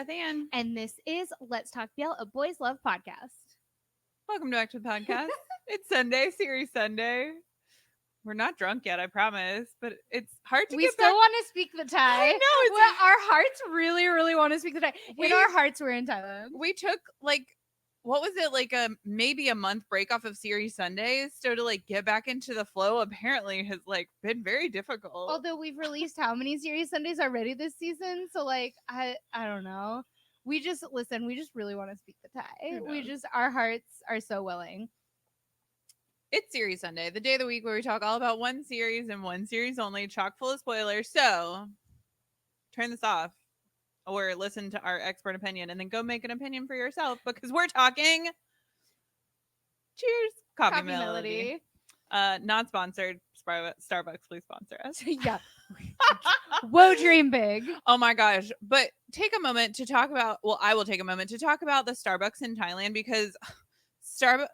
Beth Ann. And this is Let's Talk BL, a Boys Love podcast. Welcome back to the podcast. It's Sunday, Series Sunday. We're not drunk yet, I promise, but it's hard to We get still back. want to speak the Thai. I know, it's- Well, our hearts really, really want to speak the Thai. In our hearts, we're in Thailand. We took what was it, maybe a month break off of Series Sundays, so to get back into the flow apparently has been very difficult. Although we've released how many Series Sundays already this season, so I don't know. We just really want to speak the Thai. Our hearts are so willing. It's Series Sunday, the day of the week where we talk all about one series and one series only, chock full of spoilers. So turn this off or listen to our expert opinion and then go make an opinion for yourself, because we're talking cheers coffee melody. Not sponsored. Starbucks, please sponsor us. Yeah. Whoa, dream big. Oh my gosh. But take a moment to talk about, I will take a moment to talk about the Starbucks in Thailand, because Starbucks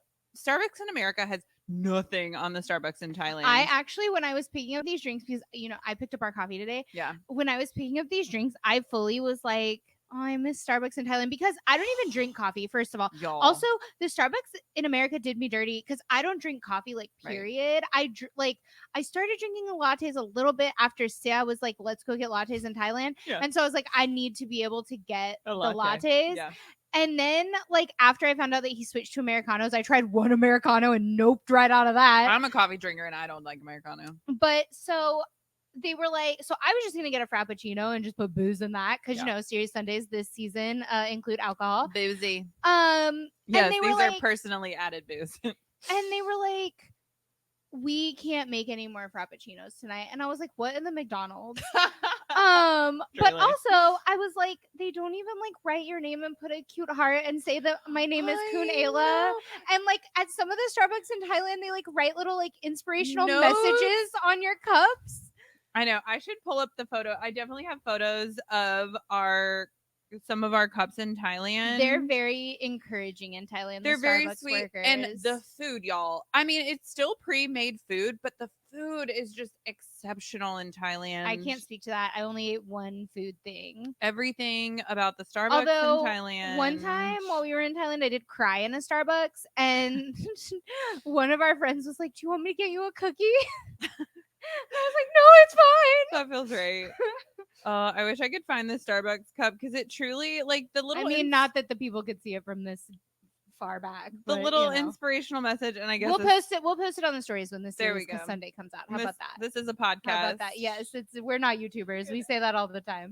in America has nothing on the Starbucks in Thailand. I actually, when I was picking up these drinks, because I picked up our coffee today. Yeah. When I was picking up these drinks, I fully was like, oh, I miss Starbucks in Thailand, because I don't even drink coffee, first of all. Y'all. Also, the Starbucks in America did me dirty, because I don't drink coffee, period. Right. I started drinking the lattes a little bit after Sia was like, let's go get lattes in Thailand. Yeah. And so I was like, I need to be able to get the latte. lattes. Yeah. And then, after I found out that he switched to Americanos, I tried one Americano and noped right out of that. I'm a coffee drinker and I don't like Americano. But so they were like, so I was just going to get a Frappuccino and just put booze in that. Because, Series Sundays this season include alcohol. Boozy. Yes, and these are personally added booze. And they were like, we can't make any more Frappuccinos tonight. And I was like, what in the McDonald's? But also I was like, they don't even write your name and put a cute heart and say that my name is Kun Ayla. And at some of the Starbucks in Thailand, they write little inspirational messages on your cups. I know. I should pull up the photo. I definitely have photos of some of our cups in Thailand. They're very encouraging in Thailand. They're very Starbucks sweet. workers. And the food, y'all. I mean, it's still pre-made food, but the food is just exceptional in Thailand. I can't speak to that. I only ate one food thing. Everything about the Starbucks in Thailand. One time while we were in Thailand, I did cry in a Starbucks, and one of our friends was like, do you want me to get you a cookie? I was like, no, it's fine. That feels right. I wish I could find the Starbucks cup, because it truly, the little... I mean, not that the people could see it from this far back. The little inspirational message, and I guess we'll post it. We'll post it on the stories when this Sunday comes out. How about that? This is a podcast. How about that? Yes, we're not YouTubers. We say that all the time.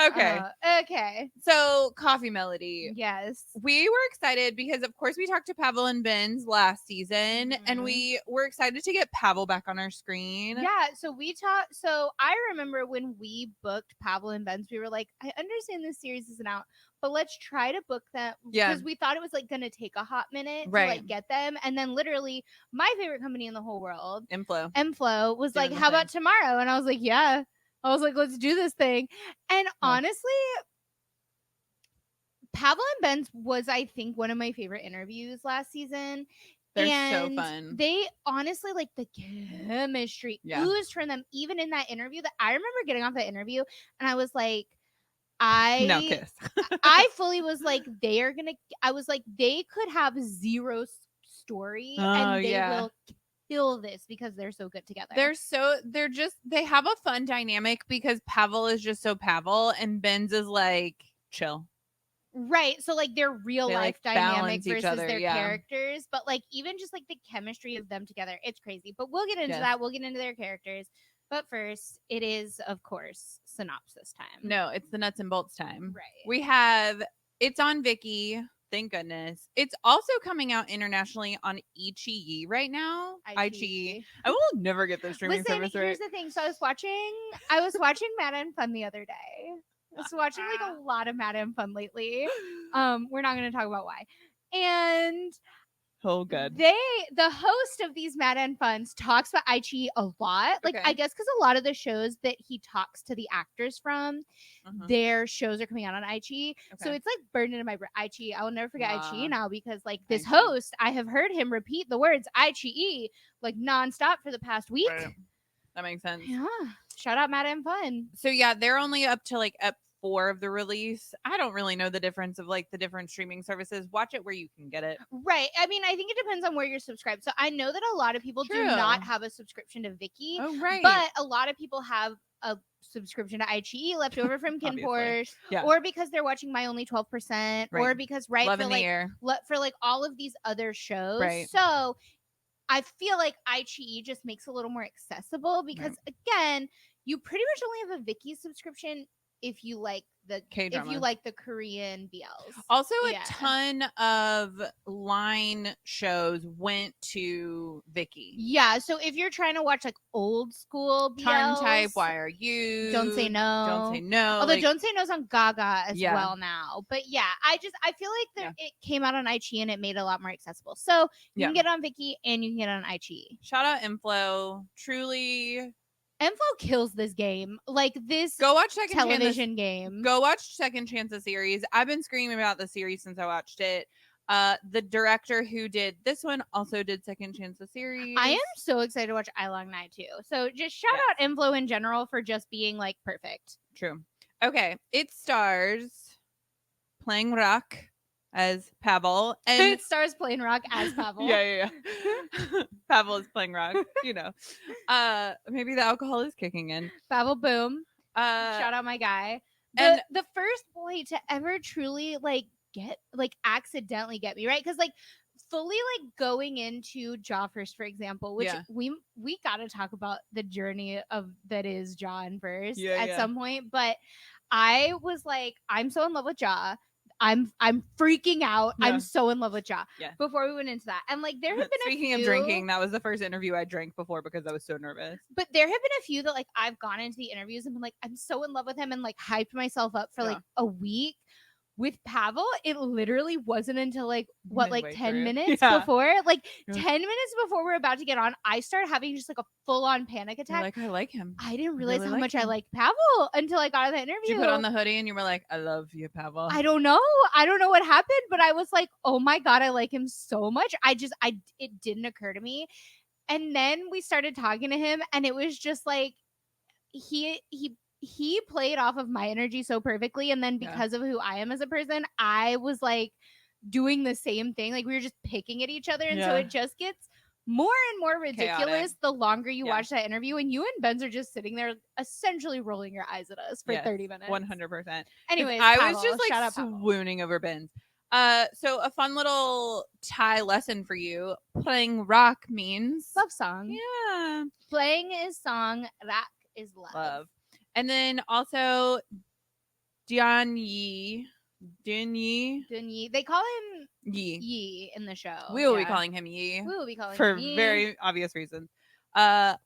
Okay. Okay. So, Coffee Melody. Yes. We were excited because, of course, we talked to Pavel and Benz last season, and we were excited to get Pavel back on our screen. Yeah. So So I remember when we booked Pavel and Benz, we were like, I understand this series isn't out, but let's try to book them. Yeah. Because we thought it was going to take a hot minute to get them. And then literally my favorite company in the whole world, Mflo, was like, how about tomorrow? And I was like, yeah. I was like, let's do this thing. And honestly, Pavel and Benz was, I think, one of my favorite interviews last season. They're so fun. They honestly, the chemistry oozed from them, even in that interview. That I remember getting off that interview and I was like, no kiss. I fully was like, I was like, they could have zero story and they will kill this because they're so good together. They have a fun dynamic because Pavel is just so Pavel and Benz is chill. Right. So their real life dynamic versus their yeah. characters. But even just the chemistry of them together. It's crazy. But we'll get into that. We'll get into their characters. But first, it is, of course, synopsis time. No, it's the nuts and bolts time. Right. It's on Viki. Thank goodness. It's also coming out internationally on iQIYI right now. iQIYI. I will never get the streaming service right. Here's the thing. So I was watching Mad and Fun the other day. I was watching a lot of Mad and Fun lately. We're not going to talk about why. And Oh, good. The host of these Mad and Funs talks about iQIYI a lot. Like, I guess because a lot of the shows that he talks to the actors from, their shows are coming out on iQIYI. So it's like burned into my brain. iQIYI. I will never forget iQIYI now because, like, this host, I have heard him repeat the words iQIYI like nonstop for the past week. Right. That makes sense. Yeah. Shout out Mad and Fun. So yeah, they're only up to like ep before of the release. I don't really know the difference of like the different streaming services. Watch it where you can get it. Right. I mean, I think it depends on where you're subscribed. So I know that a lot of people do not have a subscription to Viki. Oh, right. But a lot of people have a subscription to iQIYI left over from KinPorsche, or because they're watching My Only 12%, or because Love for in like the Air. for like all of these other shows. Right. So I feel like iQIYI just makes it a little more accessible because again, you pretty much only have a Viki subscription if you like the K-drama. If you like the Korean BLs. Also, a ton of Line shows went to Viki. Yeah, so if you're trying to watch like old school BLs, Charm Type, Why Are You? Don't Say No. Don't Say No. Although Don't Say No's on Gaga as well now. But yeah, I feel like it came out on iQIYI and it made it a lot more accessible. So you can get it on Viki and you can get it on iQIYI. Shout out Inflo. Truly. Inflo kills this game. Like this Go watch Second television game. Go watch Second Chance the series. I've been screaming about the series since I watched it. The director who did this one also did Second Chance the series. I am so excited to watch I Long Night too. So just shout out Inflo in general for just being like perfect. True. Okay. It stars Pleng Rock as Pavel, and it stars Plain Rock as Pavel. yeah. Pavel is playing rock, you know. Maybe the alcohol is kicking in. Pavel, boom. Shout out my guy. The first boy to ever truly like accidentally get me, right? Because like fully like going into Jaw First, for example, which we got to talk about the journey of that is Jaw and First at some point, but I was like, I'm so in love with Jaw. I'm freaking out. I'm so in love with Jaw. Yeah. Before we went into that, and like there have been speaking of drinking, that was the first interview I drank before because I was so nervous. But there have been a few that like I've gone into the interviews and been like, I'm so in love with him, and like hyped myself up for like a week. With Pavel, it literally wasn't until like 10 minutes before, 10 minutes before we're about to get on, I started having just like a full-on panic attack. You're like, I like him. I didn't realize how much I liked Pavel until I got out of the interview. Did you put on the hoodie and you were like, I love you, Pavel? I don't know what happened, but I was like, oh my god, I like him so much. It didn't occur to me. And then we started talking to him, and it was just like he played off of my energy so perfectly, and then because of who I am as a person, I was like doing the same thing. Like we were just picking at each other, and so it just gets more and more ridiculous chaotic. The longer you watch that interview, and you and Benz are just sitting there essentially rolling your eyes at us for 30 minutes. 100%. Anyways, I was just like swooning over Benz. So a fun little Thai lesson for you. Playing rock means love song. Yeah. Playing is song, rock is love. And then also Dian Yi. They call him Yi in the show. We will be calling him Yi. We will be calling him Yi. For very obvious reasons.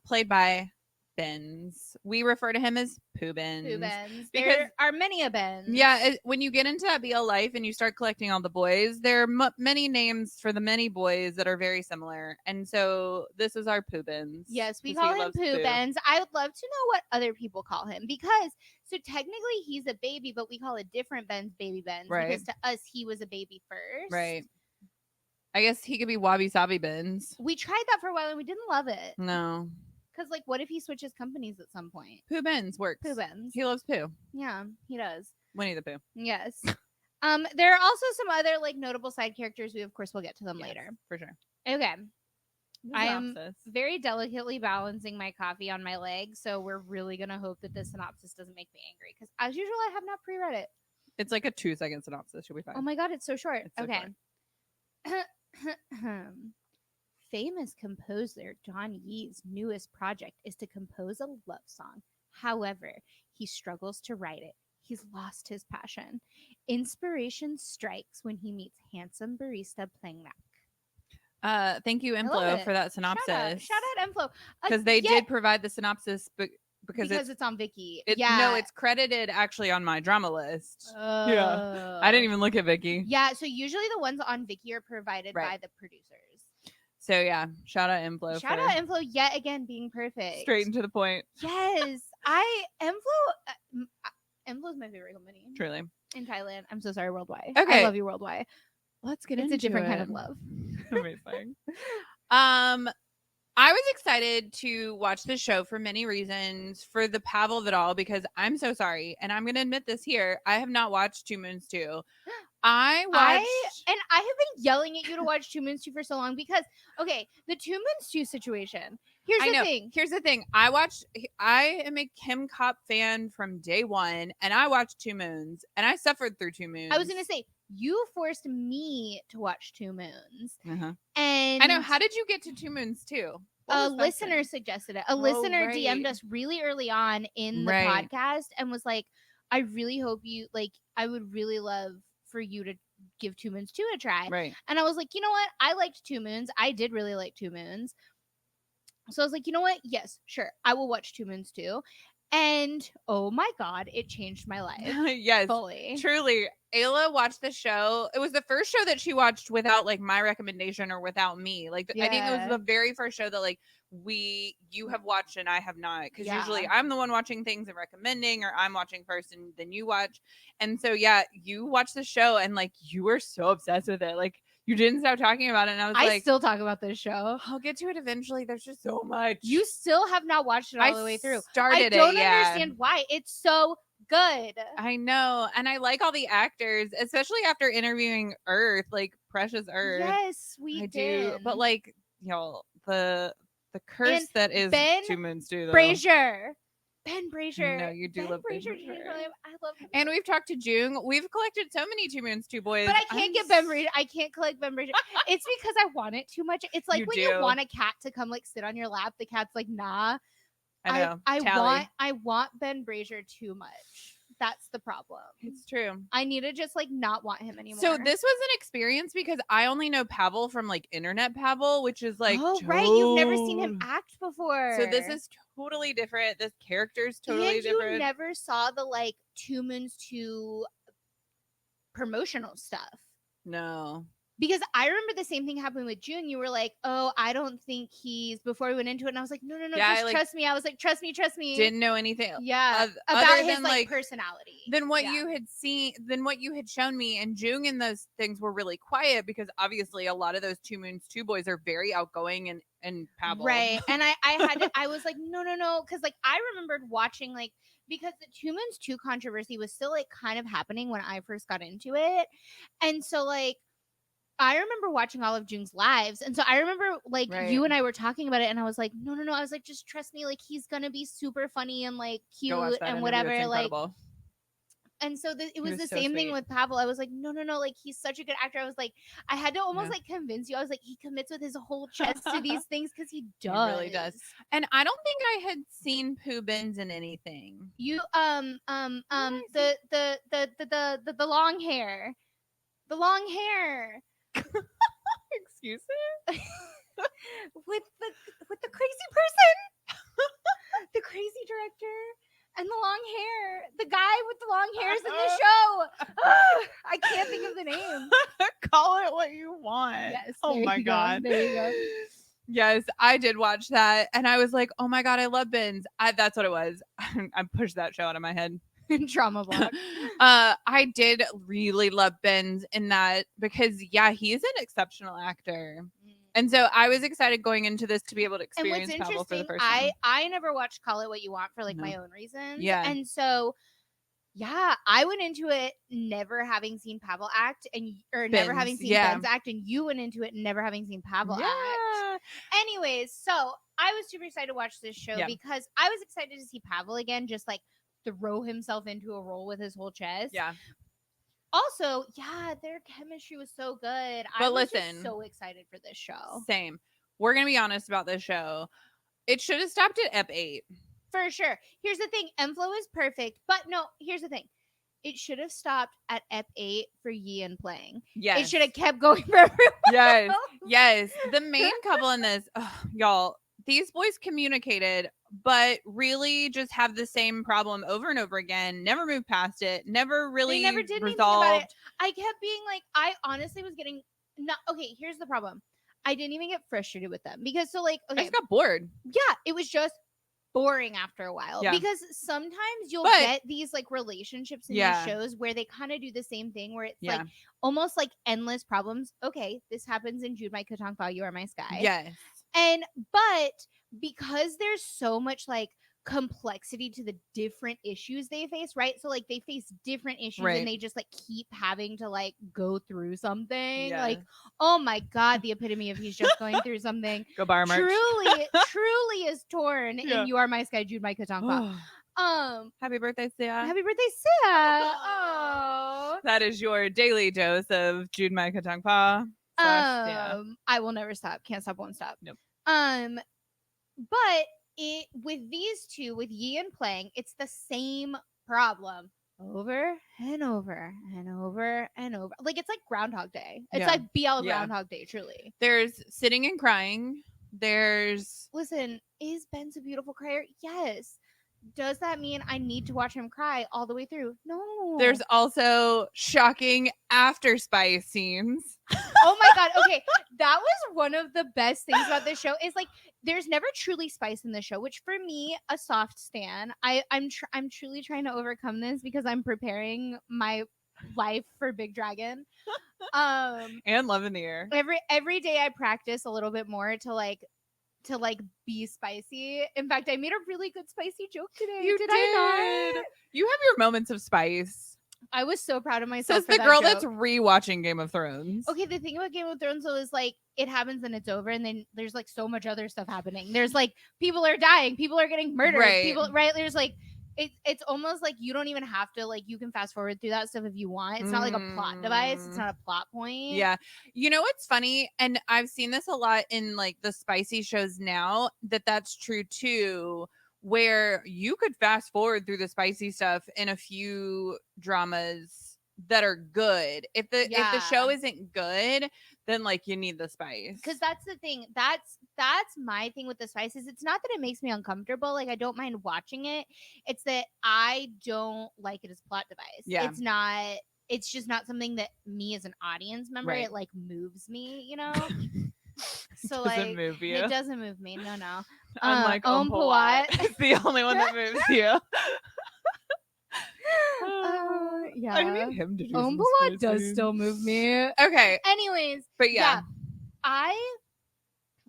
Played by Benz. We refer to him as Pooh Benz. Because there are many a Benz. Yeah, when you get into that BL life and you start collecting all the boys, there are many names for the many boys that are very similar. And so this is our Pooh Benz. Yes, we call him Pooh Benz. I would love to know what other people call him, because so technically he's a baby, but we call a different Benz Baby Benz. Right. Because to us, he was a baby first. Right. I guess he could be Wabi Sabi Benz. We tried that for a while and we didn't love it. No. Because, like, what if he switches companies at some point? Pooh Benz works. Pooh Benz. He loves Pooh. Yeah, he does. Winnie the Pooh. Yes. There are also some other, like, notable side characters. We, of course, will get to them later. For sure. Okay. I am very delicately balancing my coffee on my leg, so we're really going to hope that this synopsis doesn't make me angry. Because, as usual, I have not pre-read it. It's like a 2-second synopsis. Should be fine. Oh, my God. It's so short. It's so short. Famous composer John Yee's newest project is to compose a love song. However, he struggles to write it. He's lost his passion. Inspiration strikes when he meets handsome barista Pleng Rak. Thank you, Inflo, for that synopsis. Shout out Inflo. Because they did provide the synopsis, because it's on Viki. No, it's credited actually on my drama list. Yeah. I didn't even look at Viki. Yeah, so usually the ones on Viki are provided by the producers. So yeah, shout out Inflo. Shout out Inflo yet again being perfect. Straight and to the point. Yes. Inflo's my favorite company. Truly. In Thailand. I'm so sorry, worldwide. Okay. I love you, worldwide. Let's get into it. It's a different kind of love. Amazing. I was excited to watch the show for many reasons. For the Pavel of it all, because I'm so sorry, and I'm going to admit this here. I have not watched Two Moons 2. I have been yelling at you to watch Two Moons 2 for so long because, okay, the Two Moons 2 situation. Here's the thing. Here's the thing. I am a Kim Cop fan from day one, and I watched Two Moons, and I suffered through Two Moons. I was going to say, you forced me to watch Two Moons. Uh-huh. And I know. How did you get to Two Moons too? A listener suggested it. A listener DM'd us really early on in the podcast and was like, I really hope you, like, I would really love for you to give Two Moons 2 a try. Right. And I was like, you know what? I liked Two Moons. I did really like Two Moons. So I was like, you know what? Yes, sure. I will watch Two Moons 2. And oh my God, it changed my life. Yes. Fully. Truly. Ayla watched the show. It was the first show that she watched without like my recommendation or without me. Like I think it was the very first show that like you have watched and I have not. Because usually I'm the one watching things and recommending, or I'm watching first and then you watch. And so you watched the show and like you were so obsessed with it. Like you didn't stop talking about it. And I still talk about this show. I'll get to it eventually. There's just so much. You still have not watched it all the way through. I don't understand why. It's so good. I know. And I like all the actors, especially after interviewing Earth, like Precious Earth. Yes, we did. But like, the curse that is Two Moons 2 though. Ben Brazier. No, you do love Ben Brazier. I love him. And we've talked to Jung. We've collected so many Two Moons 2 boys. But I can't get Ben Brazier. I can't collect Ben Brazier. It's because I want it too much. It's like you want a cat to come like sit on your lap. The cat's like, nah. I know. I want Ben Brazier too much. That's the problem. It's true. I need to just like not want him anymore. So this was an experience because I only know Pavel from like Internet Pavel, which is like right. You've never seen him act before. So this is totally different. This character's totally different. You never saw the like Two Moons 2 promotional stuff. No. Because I remember the same thing happened with June. You were like, oh, I don't think he's, before we went into it. And I was like, no, just trust me. I was like, trust me. Didn't know anything. Yeah. About his like personality. Than what you had seen, than what you had shown me. And June and those things were really quiet because obviously a lot of those Two Moons 2 boys are very outgoing and Pavel. Right. And I was like, no. Cause like I remembered watching like, because the Two Moons 2 controversy was still like kind of happening when I first got into it. And so like, I remember watching all of Jung's lives. And so I remember like you and I were talking about it and I was like, no. I was like, just trust me. Like he's going to be super funny and like cute and whatever. Like, and so it was the same thing with Pavel. I was like, no. Like he's such a good actor. I was like, I had to almost like convince you. I was like, he commits with his whole chest to these things because he does. He really does. And I don't think I had seen Pooh Benz in anything. You the long hair. The long hair. Excuse me? with the crazy person, the crazy director, and the long hair. The guy with the long hairs in the show. I can't think of the name. Call it what you want. Yes. Oh my God. There you go. Yes, I did watch that, and I was like, "Oh my God, I love Benz." That's what it was. I pushed that show out of my head. Trauma block. I did really love Benz in that because he's an exceptional actor. And so I was excited going into this to be able to experience Pavel for the first time. I never watched Call It What You Want for like my own reasons. Yeah. And so I went into it never having seen Pavel act never having seen Benz act, and you went into it never having seen Pavel act. Anyways, so I was super excited to watch this show because I was excited to see Pavel again, just like throw himself into a role with his whole chest. Yeah. Also, their chemistry was so good. I was just so excited for this show. Same. We're going to be honest about this show. It should have stopped at Ep 8. For sure. Here's the thing. M-Flow is perfect. But no, here's the thing. It should have stopped at Ep 8 for Yi and Pleng. Yes. It should have kept going for everyone. Yes. The main couple in this, y'all, these boys communicated, but really just have the same problem over and over again. Never moved past it. Never really they never did resolved. Anything about it. I kept being like, I honestly was getting okay, here's the problem. I didn't even get frustrated with them because I just got bored. Yeah, it was just boring after a while because sometimes you'll get these like relationships in these shows where they kind of do the same thing where it's like almost like endless problems. Okay, this happens in Jude My Katong Fa, You Are My Sky. Yes. But because there's so much like complexity to the different issues they face, right? So like they face different issues Right. and they just like keep having to like go through something. Yeah. Like, oh my god, the epitome of he's just going through something. Go bar merch. Truly is torn Yeah. in You Are My Sky, Jude My Katongpa. Happy birthday, Sia. Happy birthday, Sia. Oh. That is your daily dose of Jude My Katongpa. I will never stop. Can't stop, won't stop. Nope. But with these two, with Yi and Pleng, it's the same problem over and over and over and over. Like it's like Groundhog Day. It's like BL Groundhog Day, truly. There's sitting and crying. There's listen, is Benz a beautiful crier? Yes. Does that mean I need to watch him cry all the way through? No. There's also shocking after spice scenes. Oh my god. Okay, that was one of the best things about this show. Is like there's never truly spice in the show, which for me, a soft stan. I'm truly trying to overcome this because I'm preparing my life for Big Dragon. And Love in the Air. Every day I practice a little bit more to be spicy. In fact, I made a really good spicy joke today. Did I not? You have your moments of spice. I was so proud of myself. Says the girl that's rewatching Game of Thrones. Okay, the thing about Game of Thrones though is like it happens and it's over, and then there's like so much other stuff happening. There's like people are dying, people are getting murdered, right? There's like it's almost like you don't even have to, like, you can fast forward through that stuff if you want. It's not like a plot device. It's not a plot point. Yeah. You know what's funny? And I've seen this a lot in like the spicy shows now, that's true too, where you could fast forward through the spicy stuff in a few dramas that are good. If the show isn't good, then like you need the spice. Because that's the thing. That's my thing with the spices. It's not that it makes me uncomfortable. Like I don't mind watching it. It's that I don't like it as plot device. Yeah. It's not. It's just not something that me as an audience member, it like moves me, you know. So like move you. It doesn't move me. No. Unlike Pawat. It's the only one that moves you. Yeah. I need him to do Pawat does still move me. Okay. Anyways, but yeah. I,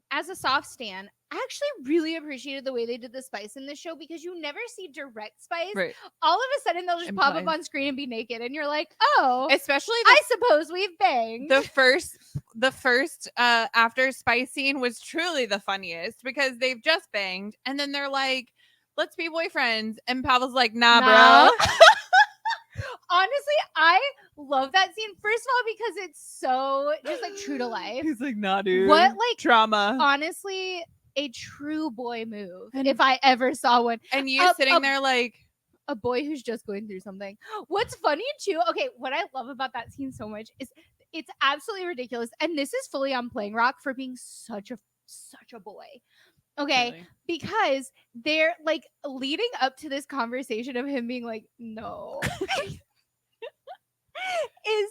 as a soft stan, I actually really appreciated the way they did the spice in this show because you never see direct spice. Right. All of a sudden, they'll just pop up on screen and be naked, and you're like, oh, especially I suppose we've banged. The first after spice scene was truly the funniest because they've just banged, and then they're like, let's be boyfriends, and Pavel's like, nah. Bro. Honestly, I love that scene. First of all, because it's so just like true to life. He's like, nah, dude. What like trauma? Honestly, a true boy move, if I ever saw one. And you sitting there like a boy who's just going through something. What's funny too, okay, what I love about that scene so much is it's absolutely ridiculous. And this is fully on Playing Rock for being such a boy. Okay, really? Because they're like leading up to this conversation of him being like, no. Is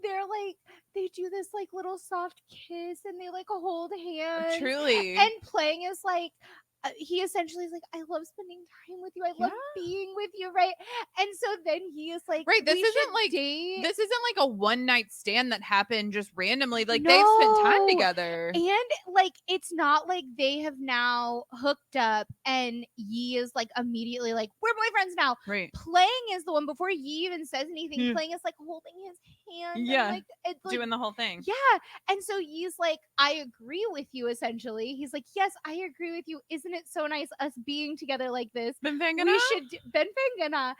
they're like they do this like little soft kiss and they like hold hands. Truly. And Pleng is like he essentially is like, I love spending time with you. I love being with you, right? And so then he is like, right, this isn't like a one night stand that happened just randomly. Like they've spent time together. And like it's not like they have now hooked up and Yi is like immediately like, we're boyfriends now. Right. Pleng is the one before Yi even says anything. Pleng is like holding his hand. Yeah. And, like, it's like, doing the whole thing. Yeah. And so Yi's like, I agree with you, essentially. He's like, yes, I agree with you. Isn't it so nice us being together like this? Ben Fangana? We should Ben Fangana.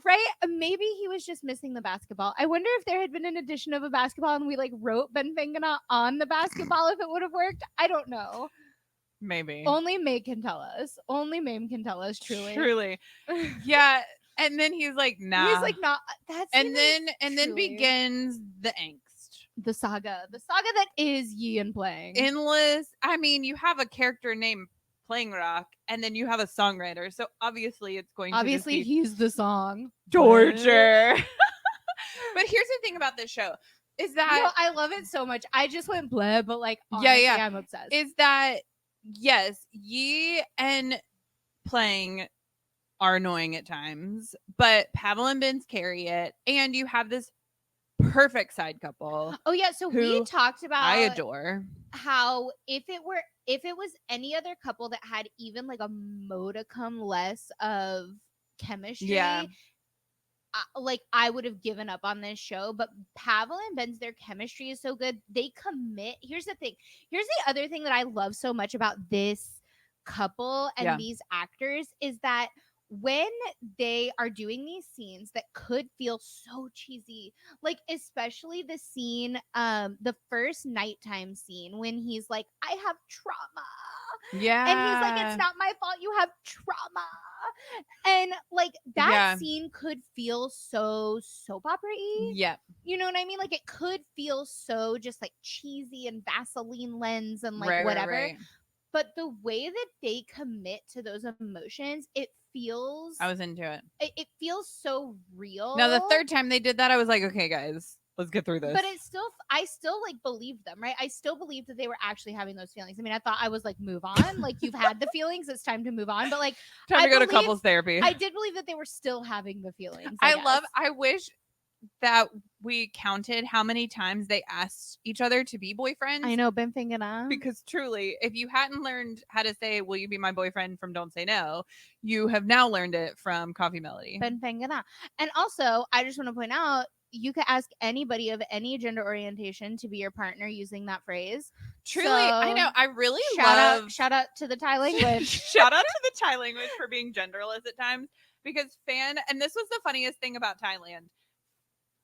Right? Maybe he was just missing the basketball. I wonder if there had been an addition of a basketball and we like wrote Ben Fangana on the basketball if it would have worked. I don't know. Maybe. Only May can tell us. Only Mame can tell us, truly. Yeah. And then he's like, nah. He's like, nah. That's and then begins the angst. The saga that is Yi and Pleng. Endless. I mean, you have a character named Playing Rock, and then you have a songwriter, so obviously it's going to be he's the song torture. But here's the thing about this show is that I love it so much. I just went bleh, but like honestly, I'm obsessed. Is that yes, Yi and Pleng are annoying at times, but Pavel and Benz carry it, and you have this perfect side couple Oh yeah, so we who talked I about adore. how if it was any other couple that had even like a modicum less of chemistry, Yeah. like I would have given up on this show. But Pavel and Benz, their chemistry is so good. They commit. Here's the thing. Here's the other thing that I love so much about this couple and Yeah. these actors is that when they are doing these scenes that could feel so cheesy, like especially the scene, the first nighttime scene when he's like, I have trauma. And he's like, it's Yeah. not my fault you have trauma. And like that Yeah. scene could feel so soap opera-y. Yeah. You know what I mean? Like it could feel so just like cheesy and Vaseline lens and like Right, whatever. right. But the way that they commit to those emotions, it feels I was into it. it feels so real. Now, the third time they did that, I was like, okay, guys, let's get through this. But it's still, I still like believed them, right? I still believed that they were actually having those feelings. I mean, I thought I was like, move on. Like you've had the feelings, it's time to move on. But like, time to go to believe- couples therapy. I did believe that they were still having the feelings. I wish that we counted how many times they asked each other to be boyfriends. I know, Ben Fingana. Because truly, if you hadn't learned how to say, will you be my boyfriend from Don't Say No, you have now learned it from Coffee Melody. Ben Fingana. And also, I just want to point out, you could ask anybody of any gender orientation to be your partner using that phrase. Truly, So, I know. I really shout out to the Thai language. Shout out to the Thai language for being genderless at times. Because and this was the funniest thing about Thailand.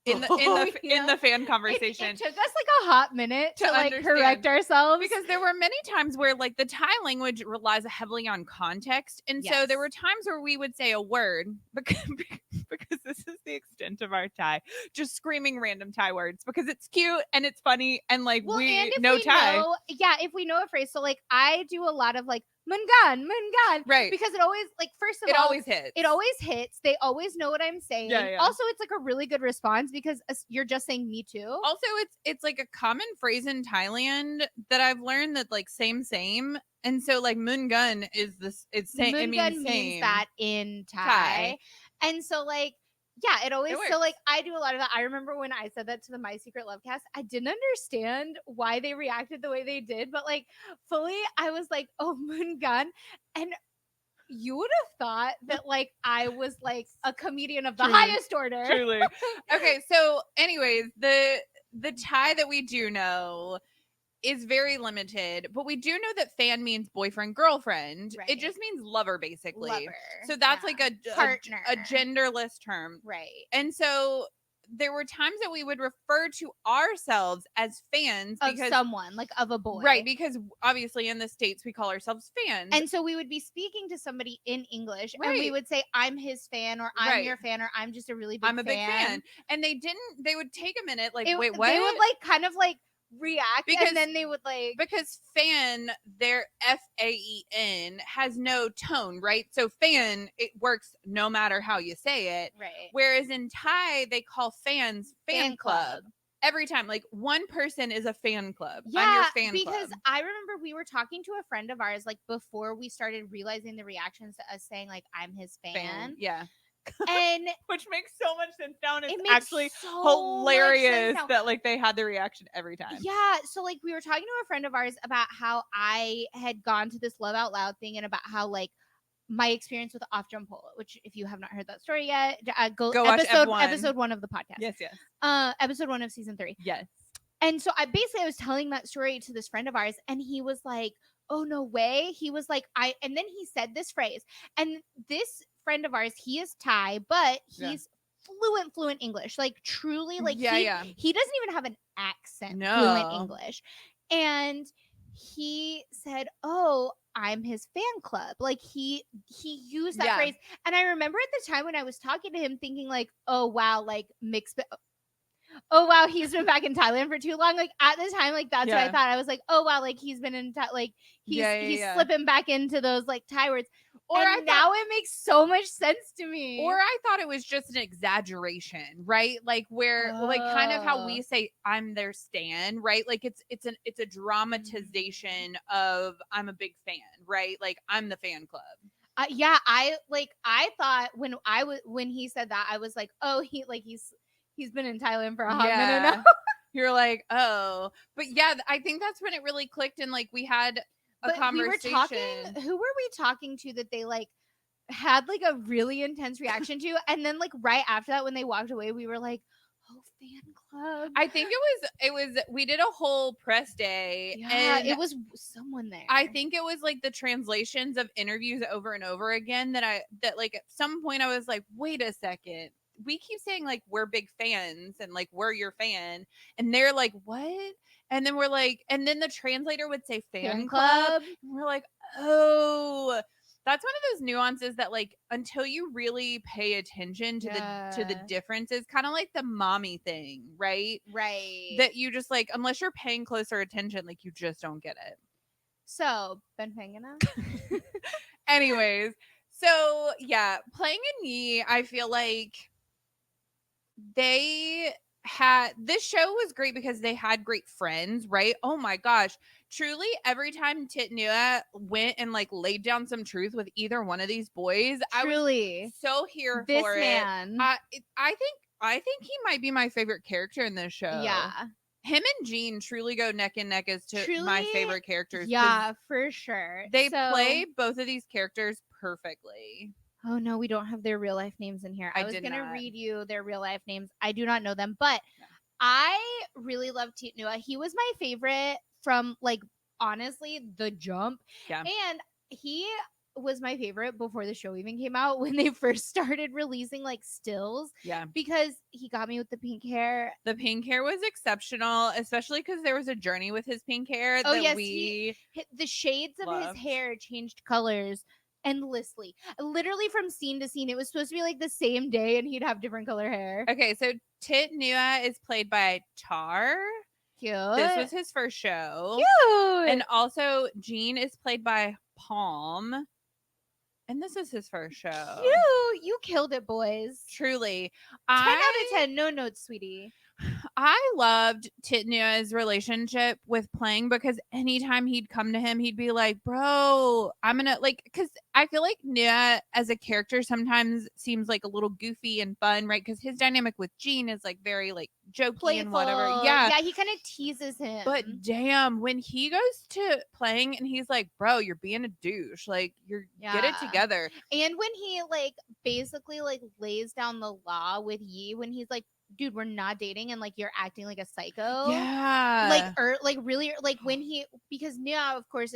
In the fan conversation, it took us like a hot minute to like understand. correct ourselves, because there were many times where like the Thai language relies heavily on context, and so there were times where we would say a word because this is the extent of our Thai, just screaming random Thai words because it's cute and it's funny and like we know Thai. If we know a phrase, so like I do a lot of like Mungan, right? Because it always like first of all, it always hits. They always know what I'm saying. Yeah. Also, it's like a really good response because you're just saying me too. Also, it's like a common phrase in Thailand that I've learned that like same, and so like Mungan is this. It's same. It means that in Thai. And so like. Yeah, it always so like I do a lot of that. I remember when I said that to the My Secret Love cast, I didn't understand why they reacted the way they did, but like fully I was like, oh, Moongun. And you would have thought that like I was like a comedian of the highest order. Truly. Okay, so anyways, the Thai that we do know is very limited, but we do know that fan means boyfriend, girlfriend. Right. It just means lover, basically. Lover. So that's like a partner, a genderless term. Right. And so there were times that we would refer to ourselves as fans of someone, like of a boy. Right, because obviously in the States we call ourselves fans. And so we would be speaking to somebody in English and we would say, I'm his fan, or I'm your fan, or I'm just a really big fan. I'm a big fan. And they would take a minute, like, wait, what? They would like kind of like react and then they would like, because fan, their FAEN has no tone, right? So fan, it works no matter how you say it, right? Whereas in Thai they call fans fan club every time. Like one person is a fan club. I'm your fan because club. I remember we were talking to a friend of ours like before we started realizing the reactions to us saying like I'm his fan. Yeah. And which makes so much sense now, and it's actually hilarious that like they had the reaction every time. Yeah, so like we were talking to a friend of ours about how I had gone to this Love Out Loud thing and about how like my experience with Off Jump Polo, which if you have not heard that story yet, go watch episode 1 of the podcast. Yes. Episode 1 of season 3. Yes. And so I was telling that story to this friend of ours, and he was like, "Oh no way!" He was like, and then he said this phrase, and this friend of ours, he is Thai, but he's fluent English, like truly, like he doesn't even have an accent, fluent English, and he said, "Oh, I'm his fan club." Like he used that phrase, and I remember at the time when I was talking to him, thinking like, "Oh wow, like mixed." Oh wow, he's been back in Thailand for too long. Like at the time, like that's what I thought. I was like, oh wow, like he's been in like he's slipping back into those like Thai words. Or now it makes so much sense to me. Or I thought it was just an exaggeration, right? Like where like kind of how we say I'm their stan, right? Like it's a dramatization of I'm a big fan, right? Like I'm the fan club. I thought when he said that, I was like, oh, he's he's been in Thailand for a hot minute now. You're like, oh. But yeah, I think that's when it really clicked and like we had a conversation. We were talking, who were we talking to that they like had like a really intense reaction to? And then like right after that, when they walked away, we were like, oh, fan club. I think it was we did a whole press day. Yeah, and it was someone there. I think it was like the translations of interviews over and over again that like at some point I was like, wait a second. We keep saying like we're big fans and like we're your fan, and they're like, what? And then we're like, and then the translator would say fan club. And we're like, oh, that's one of those nuances that like until you really pay attention to the differences, kind of like the mommy thing, right? That you just like, unless you're paying closer attention, like you just don't get it. So benz.pnp. Anyways, so yeah, Pleng and Yi, I feel like they had, this show was great because they had great friends, right? Oh my gosh. Truly, every time Nuea went and like laid down some truth with either one of these boys, truly, I was so here this for man. it. I think he might be my favorite character in this show. Yeah. Him and Jean truly go neck and neck as to my favorite characters. Yeah, for sure. They play both of these characters perfectly. Oh no, we don't have their real life names in here. I was going to read you their real life names. I do not know them, but I really love Nuea. He was my favorite from like honestly the jump. Yeah. And he was my favorite before the show even came out when they first started releasing like stills. Yeah. Because he got me with the pink hair. The pink hair was exceptional, especially because there was a journey with his pink hair the shades of his hair changed colors endlessly, literally from scene to scene. It was supposed to be like the same day and he'd have different color hair. Okay, so Nuea is played by Tar. Cute. This was his first show. Cute. And also Jean is played by Palm. And this is his first show. You killed it, boys. Truly. 10 out of 10. No notes, sweetie. I loved Nuea's relationship with Pleng because anytime he'd come to him, he'd be like, bro, I'm gonna like, because I feel like Nuea as a character sometimes seems like a little goofy and fun, right? Because his dynamic with Jean is like very like jokey, playful, and whatever. Yeah, he kind of teases him. But damn, when he goes to Pleng and he's like, bro, you're being a douche, like get it together. And when he like basically like lays down the law with Yi, when he's like, dude, we're not dating, and like you're acting like a psycho. Yeah. Like really, like when he, because Nuea, of course,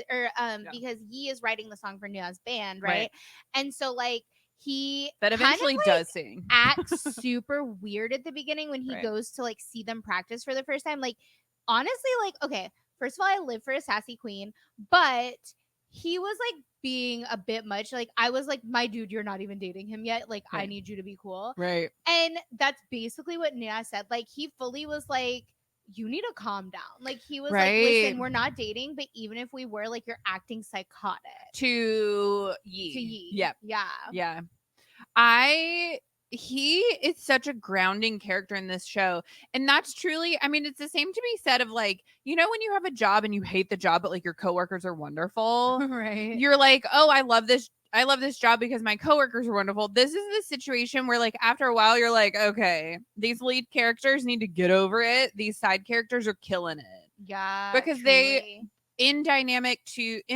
because Yi is writing the song for Nuea's band, right? And so like he that eventually kind of, does sing, acts super weird at the beginning when he goes to like see them practice for the first time. Like honestly, like okay, first of all, I live for a sassy queen, but he was like being a bit much. Like I was like, my dude, you're not even dating him yet. Like I need you to be cool. Right. And that's basically what Nuea said. Like he fully was like, you need to calm down. Like he was like, listen, we're not dating, but even if we were, like you're acting psychotic. To Yi. Yep. Yeah. He is such a grounding character in this show. And that's truly, I mean, it's the same to be said of like, you know, when you have a job and you hate the job, but like your coworkers are wonderful. Right. You're like, oh, I love this job because my coworkers are wonderful. This is the situation where like after a while you're like, okay, these lead characters need to get over it. These side characters are killing it. Yeah. Because they in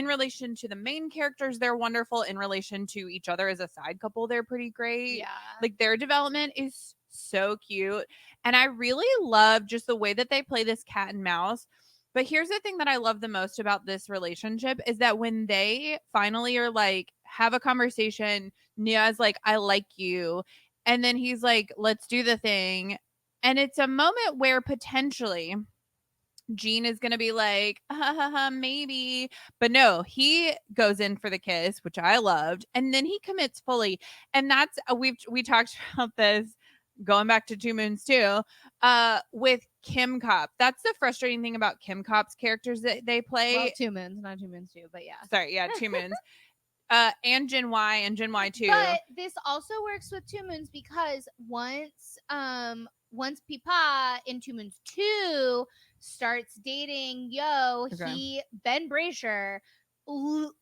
relation to the main characters, they're wonderful. In relation to each other as a side couple, they're pretty great. Yeah. Like their development is so cute. And I really love just the way that they play this cat and mouse. But here's the thing that I love the most about this relationship is that when they finally are like, have a conversation, Nuea's like, I like you. And then he's like, let's do the thing. And it's a moment where potentially Jean is going to be like, maybe. But no, he goes in for the kiss, which I loved. And then he commits fully. And that's, we talked about this going back to 2 Moons too, with Kim Cop. That's the frustrating thing about Kim Cop's characters that they play. Well, 2 Moons, not 2 Moons too, but yeah. Sorry, yeah, 2 Moons. And Gen Y and Gen Y too. But this also works with 2 Moons because once Pipa in 2 Moons 2 starts dating Ben Brasher,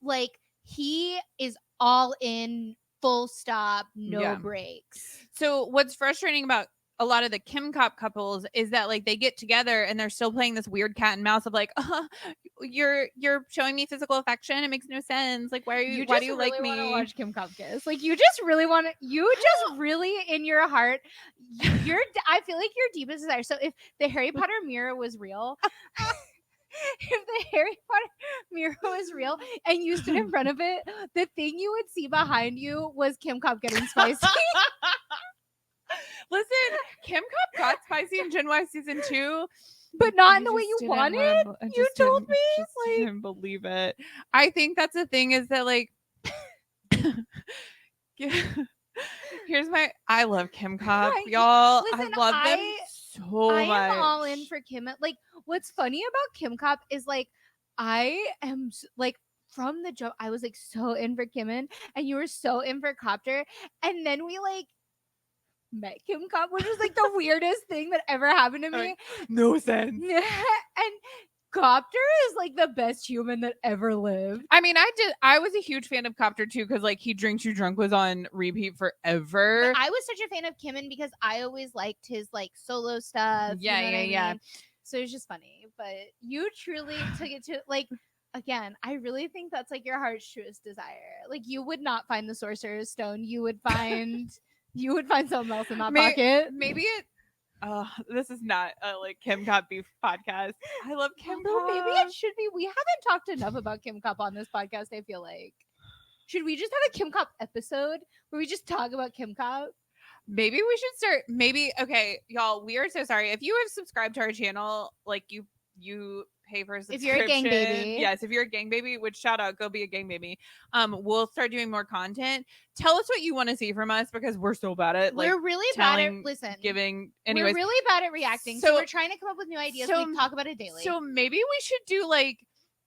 like he is all in, full stop, no breaks. So what's frustrating about a lot of the Kim Cop couples is that like they get together and they're still playing this weird cat and mouse of like, you're showing me physical affection. It makes no sense. Like, why do you really like want to me? watch Kim Cop kiss? Like, you just really want to. You just really in your heart. I feel like your deepest desire. So if the Harry Potter mirror was real. If the Harry Potter mirror was real and you stood in front of it, the thing you would see behind you was Kim Cop getting spicy. Listen, Kim Cop got spicy in Gen Y season 2, but not in the way you wanted. You told me, like, didn't believe it. I think that's the thing is that like, I love Kim Cop, y'all. Listen, I love them so much. I am all in for Kim. Like, what's funny about Kim Cop is like, I am like from the jump, I was like so in for Kimmin, and you were so in for Copter, and then we like met Kim Cop, which was like the weirdest thing that ever happened to me. Like, no sense. And Copter is like the best human that ever lived. I mean, I was a huge fan of Copter too because like he Drinks You Drunk was on repeat forever. But I was such a fan of Kimmin because I always liked his like solo stuff. Yeah, you know what yeah. I mean? So it's just funny. But you truly took it to like, again, I really think that's like your heart's truest desire. Like, you would not find the Sorcerer's Stone. You would find something else in that pocket. Maybe it. This is not a like Kim Cop beef podcast. I love Kim Cop. Maybe it should be. We haven't talked enough about Kim Cop on this podcast, I feel like. Should we just have a Kim Cop episode where we just talk about Kim Cop? Maybe we should start. Maybe, okay, y'all, we are so sorry. If you have subscribed to our channel, like you pay for a subscription. If you're a gang baby. Yes, if you're a gang baby, which shout out, go be a gang baby. We'll start doing more content. Tell us what you want to see from us because we're so bad at like we're really bad at giving. Anyways, we're really bad at reacting. So we're trying to come up with new ideas. We talk about it daily. So maybe we should do like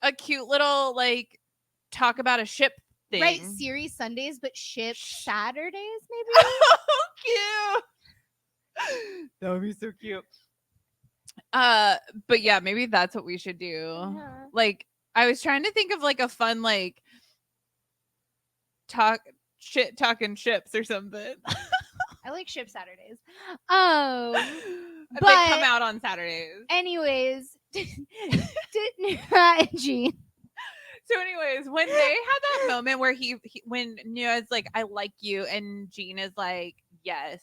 a cute little like talk about a ship thing. Right, series Sundays, but ship Saturdays, maybe. Oh, cute. That would be so cute. But yeah, maybe that's what we should do. Yeah. Like, I was trying to think of like a fun like talking ships or something. I like ship Saturdays. But they come out on Saturdays. Anyways, and Gene. So, anyways, when they had that moment where when Nuea's like, "I like you," and Gene is like, "Yes,"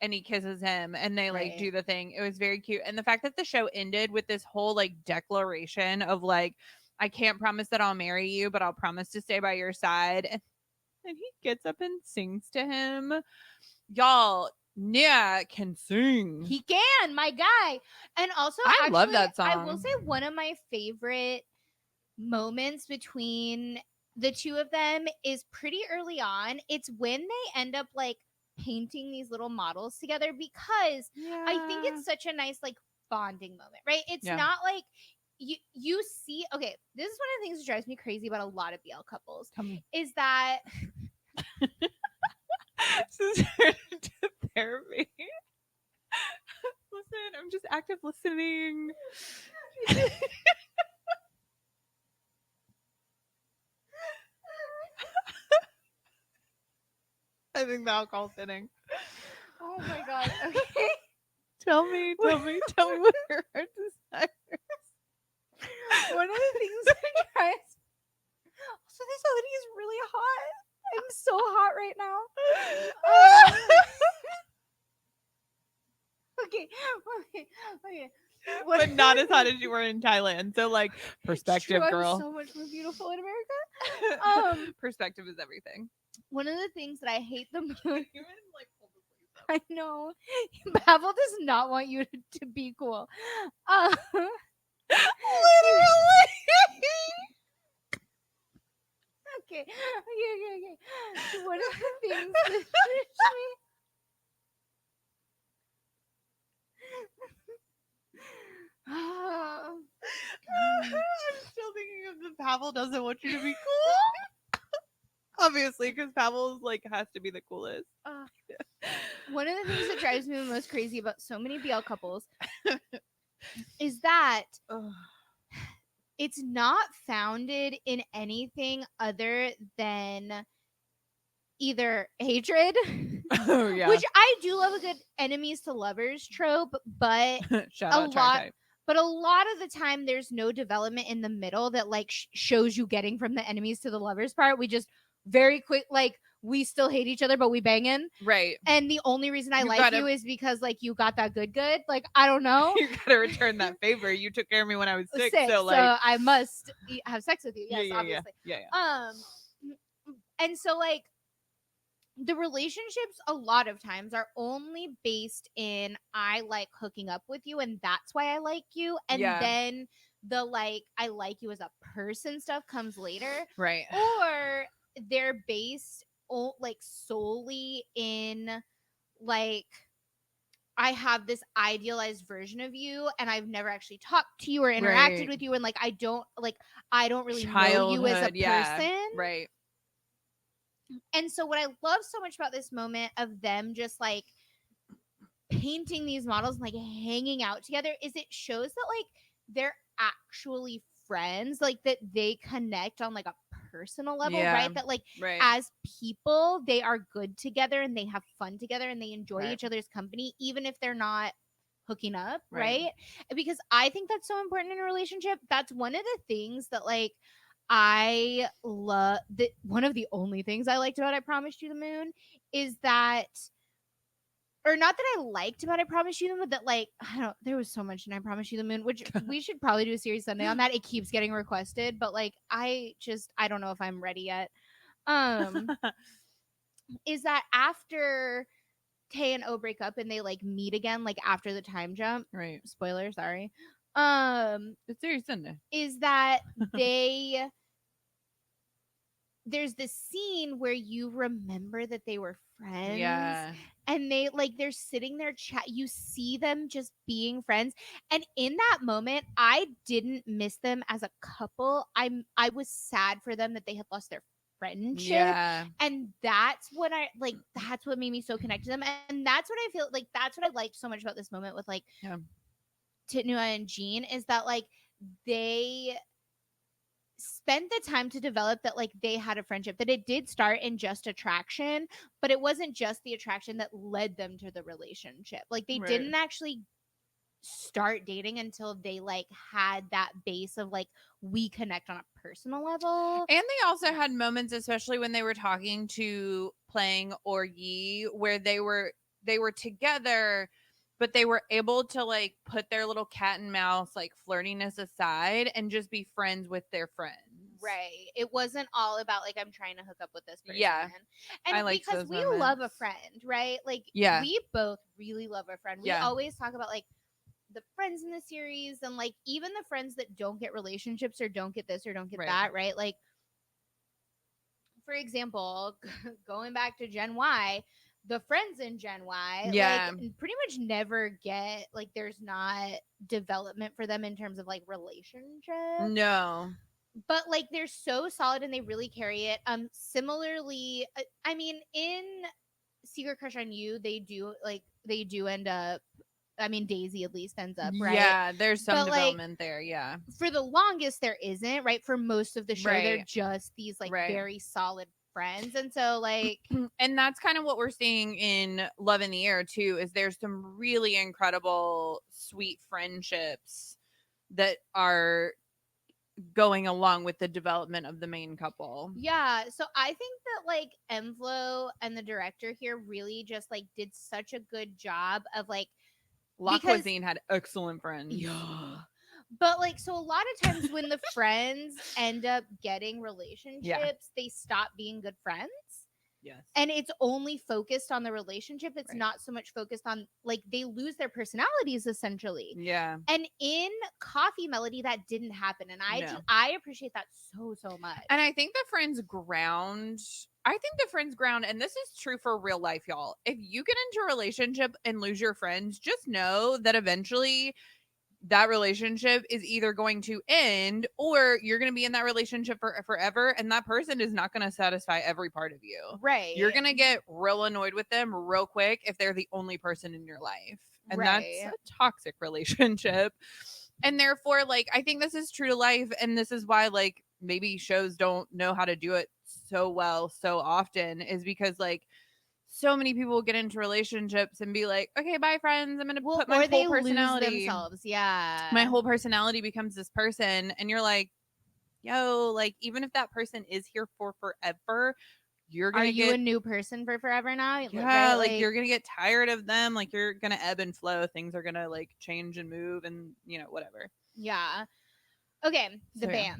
and he kisses him, and they like do the thing. It was very cute, and the fact that the show ended with this whole like declaration of like, "I can't promise that I'll marry you, but I'll promise to stay by your side," and he gets up and sings to him, y'all. Nuea can sing. He can, my guy, and also I love that song. I will say one of my favorite moments between the two of them is pretty early on. It's when they end up like painting these little models together because I think it's such a nice like bonding moment, right? It's not like you see, okay, this is one of the things that drives me crazy about a lot of BL couples is that this is to therapy. Listen, I'm just active listening. I think the alcohol's hitting. Oh my god. Okay. Tell me what your heart desires. One of the things that drives. Also, this hoodie is really hot. I'm so hot right now. Okay. But not as hot as you were in Thailand. So, like, perspective, girl. I'm so much more beautiful in America. Perspective is everything. One of the things that I hate the most. Even, like, I know. Pavel does not want you to be cool. Literally. Okay. One of the things that I'm still thinking of the Pavel doesn't want you to be cool. Obviously, because Pavel's like has to be the coolest. One of the things that drives me the most crazy about so many BL couples is that it's not founded in anything other than either hatred Oh yeah. Which I do love a good enemies to lovers trope, but Shout a out Char lot Type. but a lot of the time there's no development in the middle that like shows you getting from the enemies to the lovers part. We just very quick, like, we still hate each other but we banging, Right. and the only reason I You like gotta- you is because like you got that good, like, I don't know. You gotta return that favor. You took care of me when I was sick, so So like, I must have sex with you. Yes, yeah, obviously. yeah. And so like the relationships a lot of times are only based in I like hooking up with you and that's why I like you, and Yeah. then the like I like you as a person stuff comes later, Right. or they're based like solely in like I have this idealized version of you and I've never actually talked to you or interacted Right. with you, and like I don't really know you as a Childhood, yeah. person. Right. And so what I love so much about this moment of them just like painting these models and like hanging out together is it shows that like they're actually friends, like that they connect on like a personal level, Yeah. right? That like Right. as people they are good together and they have fun together and they enjoy Right. each other's company even if they're not hooking up, Right. right? Because I think that's so important in a relationship. That's one of the things that like I love, that one of the only things I liked about I Promised You the Moon is that, or not that I liked about I Promised You the Moon, but that like I don't, there was so much in I Promised You the Moon, which we should probably do a series Sunday on that. It keeps getting requested, but like I don't know if I'm ready yet. Is that after Tay and O break up and they like meet again, like after the time jump. Right. Spoiler, sorry. It's Series Sunday. Is that there's this scene where you remember that they were friends. Yeah. And they like they're sitting there chat. You see them just being friends, and in that moment, I didn't miss them as a couple. I was sad for them that they had lost their friendship. Yeah. And that's what I like. That's what made me so connected to them, and that's what I feel like. That's what I liked so much about this moment with like Nuea and Jean is that like they spent the time to develop that like they had a friendship, that it did start in just attraction, but it wasn't just the attraction that led them to the relationship. Like they didn't actually start dating until they like had that base of like we connect on a personal level. And they also had moments, especially when they were talking to Pleng or Yi, where they were together, but they were able to like put their little cat and mouse like flirtiness aside and just be friends with their friends. Right. It wasn't all about like I'm trying to hook up with this person. Yeah. And I liked because those we moments. love a friend, right? Like we both really love a friend. We always talk about like the friends in the series and like even the friends that don't get relationships or don't get this or don't get that, right? Like for example, going back to Gen Y, the friends in Gen Y like pretty much never get like there's not development for them in terms of like relationship. No. But like they're so solid and they really carry it. Similarly, I mean in Secret Crush on You, they do end up, I mean, Daisy at least ends up, right? Yeah, there's some but, development like, there. Yeah. For the longest, there isn't, right? For most of the show, they're Right. just these, like, very solid friends. And so, like. And that's kind of what we're seeing in Love in the Air, too, is there's some really incredible, sweet friendships that are going along with the development of the main couple. Yeah, so I think that like Emflo and the director here really just like did such a good job of like La Cuisine had excellent friends. Yeah. But like so a lot of times when the friends end up getting relationships, they stop being good friends. Yes. And it's only focused on the relationship. It's not so much focused on like they lose their personalities essentially. Yeah. And in Coffee Melody that didn't happen, and I appreciate that so much. And I think the friends ground, and this is true for real life, y'all. If you get into a relationship and lose your friends, just know that eventually that relationship is either going to end or you're going to be in that relationship for forever, and that person is not going to satisfy every part of you. Right. You're going to get real annoyed with them real quick if they're the only person in your life. And that's a toxic relationship. And therefore, like, I think this is true to life, and this is why, like, maybe shows don't know how to do it so well so often, is because, like, so many people get into relationships and be like, okay, bye friends, I'm gonna put my or whole they personality, lose themselves. Yeah. my whole personality becomes this person, and you're like, yo, like even if that person is here for forever, you're Are gonna you a get, new person for forever now? yeah, Right? like you're gonna get tired of them, like you're gonna ebb and flow, things are gonna like change and move, and whatever. Yeah. Okay, the So, yeah.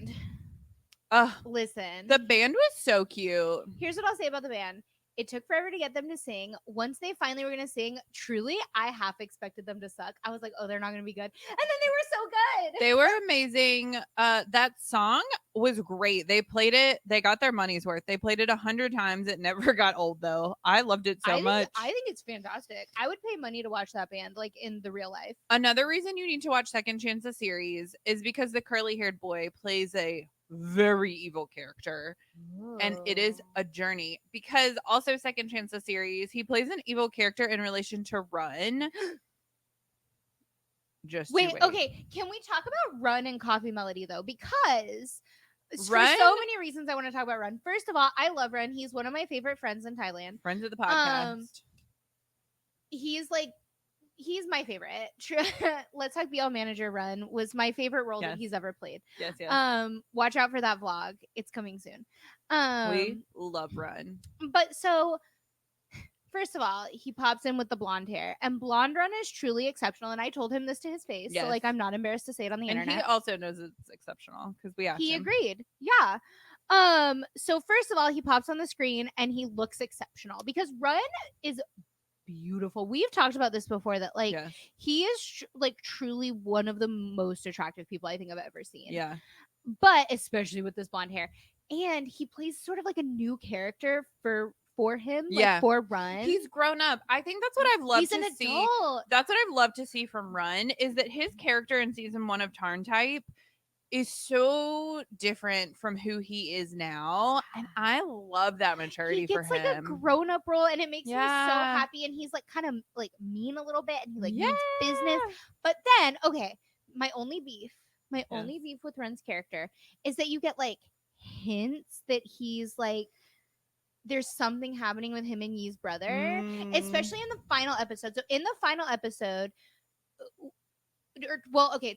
band. Listen. The band was so cute. Here's what I'll say about the band. It took forever to get them to sing. Once they finally were going to sing, truly, I half expected them to suck. I was like, oh, they're not going to be good. And then they were so good. They were amazing. That song was great. They played it. They got their money's worth. They played it 100 times. It never got old though. I loved it so much. I think it's fantastic. I would pay money to watch that band, like in the real life. Another reason you need to watch Second Chance the series is because the curly-haired boy plays a very evil character. And it is a journey, because also Second Chance the series, he plays an evil character in relation to Run. Just wait, wait. Okay. Can we talk about Run and Coffee Melody though? Because Run, for so many reasons I want to talk about Run. First of all, I love Run. He's one of my favorite friends in Thailand. friends of the podcast. He's like, he's my favorite. Let's Talk BL Manager Run was my favorite role that he's ever played. Yes. Watch out for that vlog. It's coming soon. We love Run. But so, first of all, he pops in with the blonde hair, and blonde Run is truly exceptional. And I told him this to his face, so like I'm not embarrassed to say it on the internet. And he also knows it's exceptional because we asked him. He agreed. Yeah. So first of all, he pops on the screen and he looks exceptional because Run is beautiful. We've talked about this before that like he is like truly one of the most attractive people I think I've ever seen. Yeah. But especially with this blonde hair. And he plays sort of like a new character for him, like for Run. He's grown up. I think that's what I've loved to see. That's what I've loved to see from Run is that his character in season 1 of Tarn Type is so different from who he is now, and I love that maturity for him. He gets like a grown-up role, and it makes me so happy. And he's like kind of like mean a little bit, and he like means business. But then, okay, my only beef with Run's character is that you get like hints that he's like there's something happening with him and Yi's brother, especially in the final episode. So in the final episode,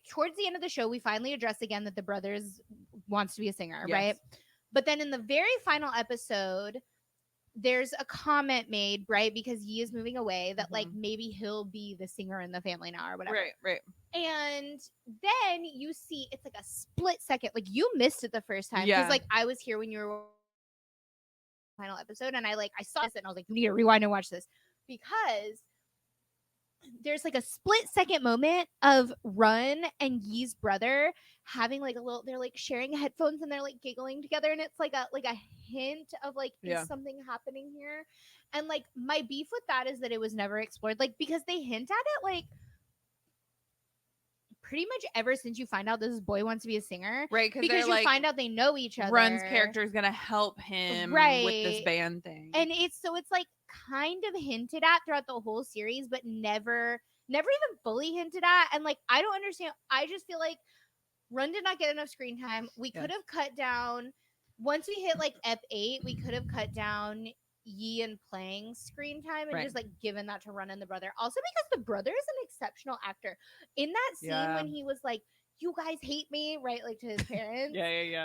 towards the end of the show, we finally address again that the brothers wants to be a singer, right? But then in the very final episode, there's a comment made, right? Because Yi is moving away, that like maybe he'll be the singer in the family now or whatever. Right. And then you see it's like a split second. Like you missed it the first time because like I was here when you were final episode, and I saw this and I was like, you need to rewind and watch this because there's like a split second moment of Run and Yi's brother having like a little, they're like sharing headphones and they're like giggling together, and it's like a hint of like is something happening here. And like my beef with that is that it was never explored, like because they hint at it like pretty much ever since you find out this boy wants to be a singer, right? Because you find out they know each other. Run's character is gonna help him with this band thing, and it's like kind of hinted at throughout the whole series, but never even fully hinted at. And like I don't understand. I just feel like Run did not get enough screen time. We could have cut down once we hit like Ep 8. We could have cut down Yi and Pleng's screen time and just like given that to Run and the brother. Also because the brother is an exceptional actor. In that scene when he was like, "You guys hate me," right? Like to his parents.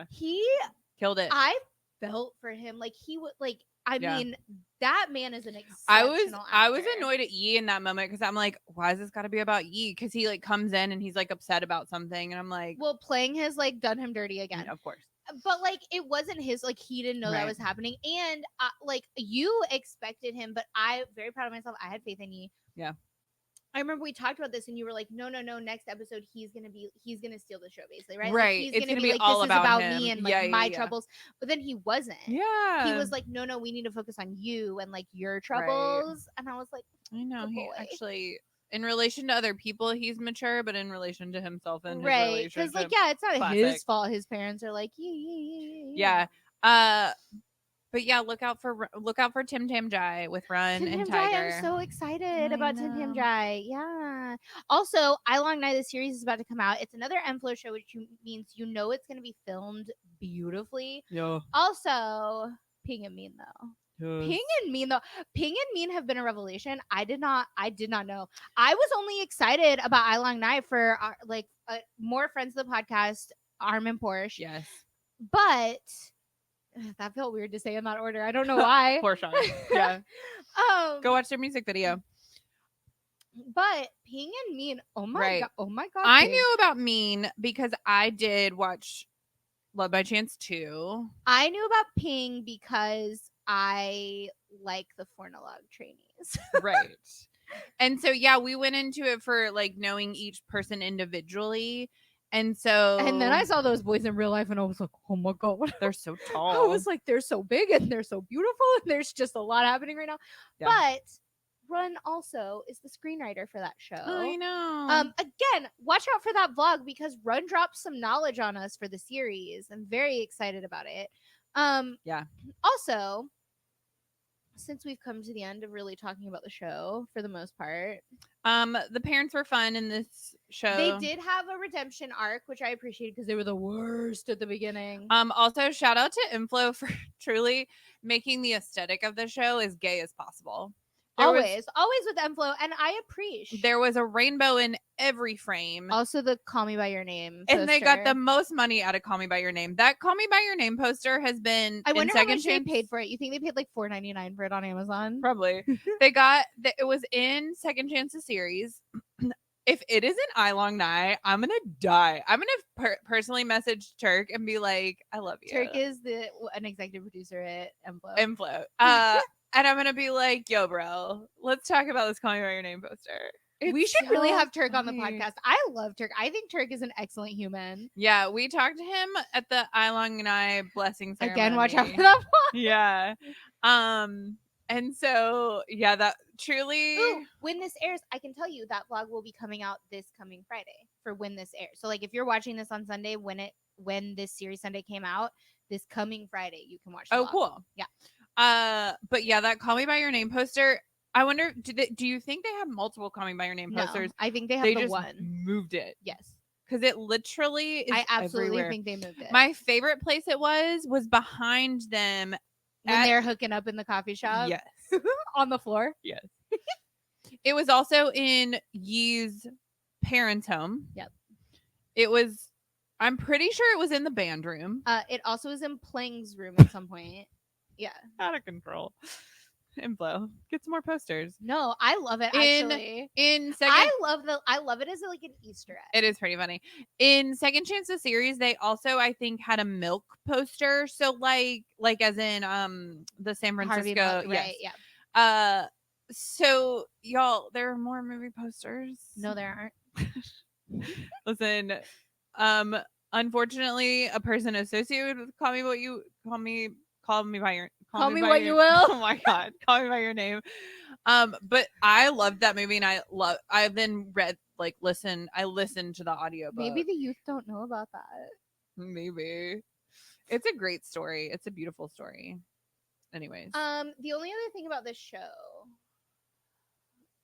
He killed it. I felt for him. Like he would like. I mean, that man is an exceptional actor. I was annoyed at Yi in that moment because I'm like, why has this got to be about Yi? Because he like comes in and he's like upset about something, and I'm like, well, Pleng has like done him dirty again, of course. But like it wasn't his, like he didn't know that was happening, and like you expected him, but I very proud of myself. I had faith in Yi. Yeah. I remember we talked about this, and you were like, "No, next episode he's gonna steal the show, basically, right? Right, like, he's it's gonna be like, all this is about him. me and like my troubles." But then he wasn't. Yeah, he was like, "No, we need to focus on you and like your troubles." And I was like, I know he actually, in relation to other people, he's mature, but in relation to himself and his relationship, because like it's not his fault. His parents are like, yeah. But yeah, look out for Tim Tam Jai with Run and Tiger. I'm so excited about Tim Tam Jai. Yeah. Also, I Long Night, the series is about to come out. It's another M-Flow show, which means it's going to be filmed beautifully. Yeah. Also, Ping and Mean though. Ping and Mean though. Ping and Mean have been a revelation. I did not know. I was only excited about I Long Night for more friends of the podcast, Arm and Porsche. Yes. But that felt weird to say in that order. I don't know why. Porsche. Yeah. Go watch their music video. But Ping and Mean, oh my god. I knew about Mean because I did watch Love by Chance 2. I knew about Ping because I like the Fornalog trainees. Right. And so yeah, we went into it for like knowing each person individually. And then I saw those boys in real life and I was like, oh my god. They're so tall. I was like, they're so big and they're so beautiful and there's just a lot happening right now. Yeah. But Run also is the screenwriter for that show. I know. Again, watch out for that vlog because Run drops some knowledge on us for the series. I'm very excited about it. Yeah. Also, since we've come to the end of really talking about the show for the most part, the parents were fun in this show. They did have a redemption arc, which I appreciated because they were the worst at the beginning. Also, shout out to Inflo for truly making the aesthetic of the show as gay as possible. Always with Enflo, and I appreciate. There was a rainbow in every frame. Also, the "Call Me by Your Name" poster. And they got the most money out of "Call Me by Your Name." That "Call Me by Your Name" poster has been. I wonder how much they paid for it. You think they paid like $4.99 for it on Amazon? Probably. They got it was in Second Chances series. If it isn't I Long Night, I'm gonna die. I'm gonna personally message Turk and be like, "I love you." Turk is an executive producer at Inflo. And I'm gonna be like, "Yo, bro, let's talk about this Call Me by Your Name poster." We should really have Turk on the podcast. I love Turk. I think Turk is an excellent human. Yeah, we talked to him at the I Long Night blessing ceremony. Again, watch out for that one. Yeah. And so, yeah, that truly. Ooh, when this airs, I can tell you that vlog will be coming out this coming Friday for when this airs. So, like, if you're watching this on Sunday, when this series Sunday came out, this coming Friday, you can watch the vlog. Cool. Yeah. But yeah, that Call Me by Your Name poster. I wonder, do you think they have multiple Call Me by Your Name posters? No, I think they have the just one. Moved it. Yes. Because it literally is I absolutely everywhere. think they moved it. My favorite place it was behind them. When they're hooking up in the coffee shop? Yes. On the floor? Yes. It was also in Yi's parents' home. Yep. I'm pretty sure it was in the band room. It also was in Pleng's room at some point. Yeah. Out of control. Info. Get some more posters. No, I love it actually. I love it as like an Easter egg. It is pretty funny. In Second Chances series, they also I think had a milk poster. So like as in the San Francisco. Harvey, yes. Right, yeah. So y'all, there are more movie posters. No, there aren't. Listen, unfortunately, a person associated with Call Me What You Call Me by Your Call Me What You Will. Oh my god, Call Me by Your Name. But I loved that movie, and I've then listened to the audiobook. Maybe the youth don't know about that. Maybe. It's a great story. It's a beautiful story. Anyways. The only other thing about this show,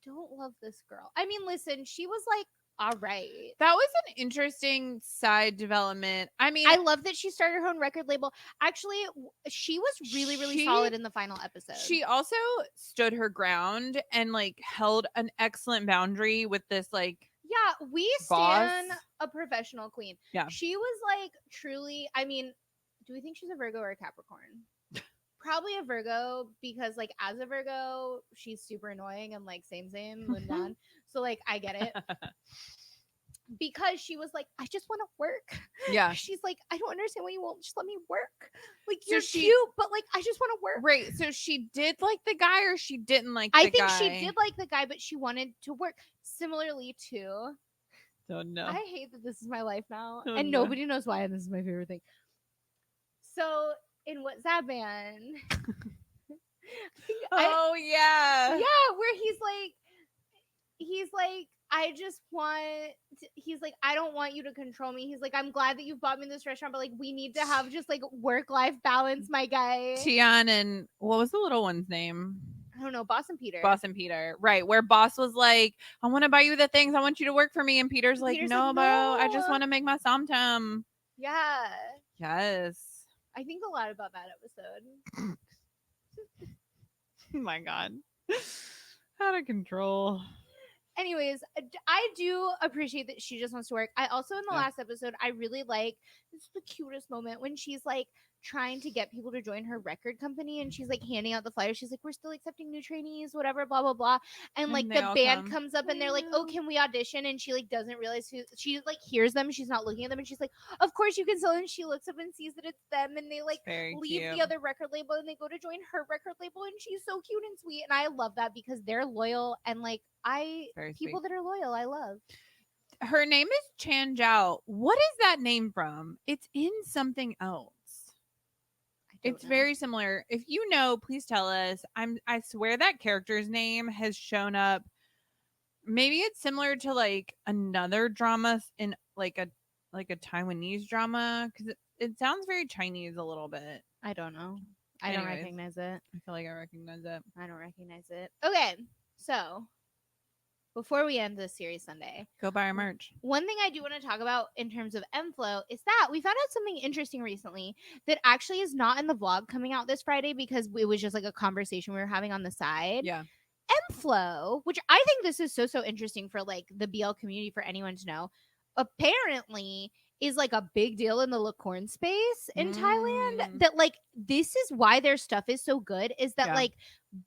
don't love this girl. I mean, listen, she was like all right. That was an interesting side development. I mean, I love that she started her own record label. Actually, she was really, really solid in the final episode. She also stood her ground and like held an excellent boundary with this like yeah, we stand a professional queen. Yeah. She was like truly, I mean, do we think she's a Virgo or a Capricorn? Probably a Virgo because like as a Virgo, she's super annoying and like same when done. So like I get it. Because she was like, I just want to work. Yeah. She's like, I don't understand why you won't just let me work. Like you're cute, but like I just want to work. Right. So she did like the guy or she didn't like the guy? I think she did like the guy, but she wanted to work. Similarly to don't know. I hate that this is my life now. And nobody knows why, and this is my favorite thing. So in What's That Band? Yeah, where he's like, I just want. He's like, I don't want you to control me. He's like, I'm glad that you've bought me this restaurant, but like, we need to have just like work-life balance, my guy. Tian and what was the little one's name? I don't know. Boss and Peter. Right, where Boss was like, I want to buy you the things. I want you to work for me, and Peter's like, no, bro. I just want to make my somtum. Yeah. Yes. I think a lot about that episode. Oh my god. Out of control. Anyways, I do appreciate that she just wants to work. I also, in the Yeah. last episode, I really like, this is the cutest moment when she's like trying to get people to join her record company, and she's like handing out the flyers. She's like, we're still accepting new trainees, whatever, blah blah blah. And like And they the all band come. comes up and they're like, oh, can we audition? And she like doesn't realize who, she like hears them, she's not looking at them, and she's like, of course you can. So and she looks up and sees that it's them, and they like Very leave cute. the other record label and they go to join her record label, and she's so cute and sweet, and I love that because they're loyal, and like Very people sweet. that are loyal, I love. Her name is Chan Zhao. What is that name from? It's in something else. It's know. very similar. If you know, please tell us. I swear that character's name has shown up. Maybe it's similar to like another drama in like a Taiwanese drama because it sounds very Chinese a little bit. I don't know. I don't Anyways, recognize it. I feel like I recognize it. I don't recognize it. Okay, so before we end this series Sunday, Go buy our merch. one thing I do want to talk about in terms of M-Flow is that we found out something interesting recently that actually is not in the vlog coming out this Friday because it was just like a conversation we were having on the side. Yeah. M-Flow, which I think this is so interesting for like the BL community for anyone to know, apparently is like a big deal in the licorne space in Thailand. That like this is why their stuff is so good, is that like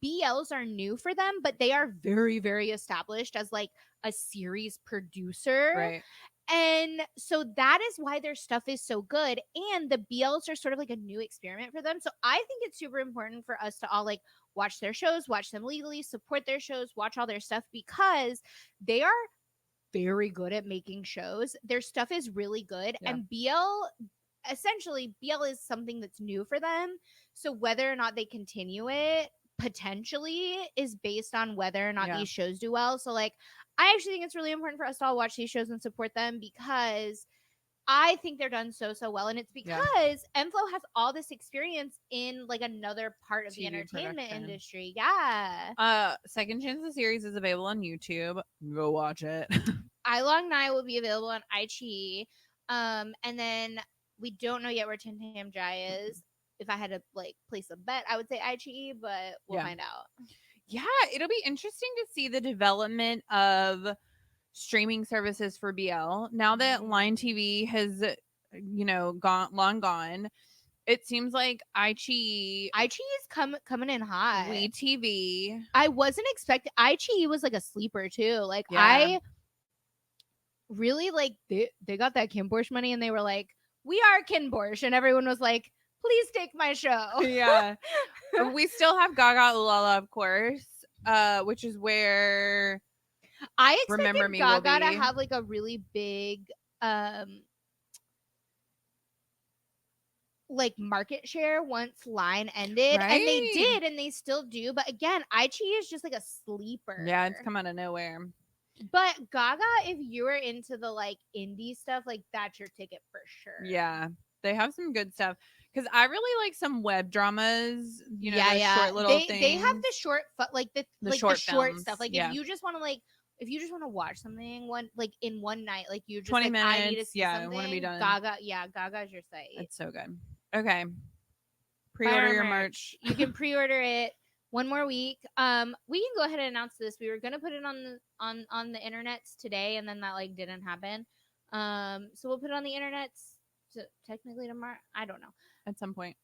BLs are new for them, but they are very, very established as like a series producer. Right. And so that is why their stuff is so good. And the BLs are sort of like a new experiment for them. So I think it's super important for us to all like watch their shows, watch them legally, support their shows, watch all their stuff, because they are very good at making shows. Their stuff is really good. Yeah. And essentially, BL is something that's new for them. So whether or not they continue it potentially is based on whether or not these shows do well. So like, I actually think it's really important for us to all watch these shows and support them, because I think they're done so well, and it's because M-Flow has all this experience in like another part of the entertainment industry. Yeah. Second Chance the series is available on YouTube. Go watch it. I Long Nai will be available on iQIYI. And then we don't know yet where Tin Tam Jai is. If I had to like place a bet, I would say iQIYI, but we'll find out. Yeah, it'll be interesting to see the development of streaming services for BL now that Line TV has, long gone. It seems like iQIYI is coming in hot. WeTV. I wasn't expecting. iQIYI was like a sleeper too. Like I really like they got that Kim Borsch money, and they were like, we are Kim Borsch, and everyone was like, please take my show. Yeah. We still have Gaga Ulala, of course, which is where I expected Remember Me Gaga will to be. have like a really big like market share once Line ended, and they did, and they still do. But again, iQIYI is just like a sleeper. Yeah, it's come out of nowhere. But Gaga, if you are into the like indie stuff, like that's your ticket for sure. Yeah, they have some good stuff. Because I really like some web dramas, short little things. They have the short, like the short stuff. Like yeah. if you just want to watch something in one night, like you just 20 like, minutes, I need to see I something. want to be done. Gaga's your site. It's so good. Okay, pre-order your merch. You can pre-order it. One more week. We can go ahead and announce this. We were gonna put it on the internets today, and then that like didn't happen. So we'll put it on the internets. So technically tomorrow. I don't know. At some point.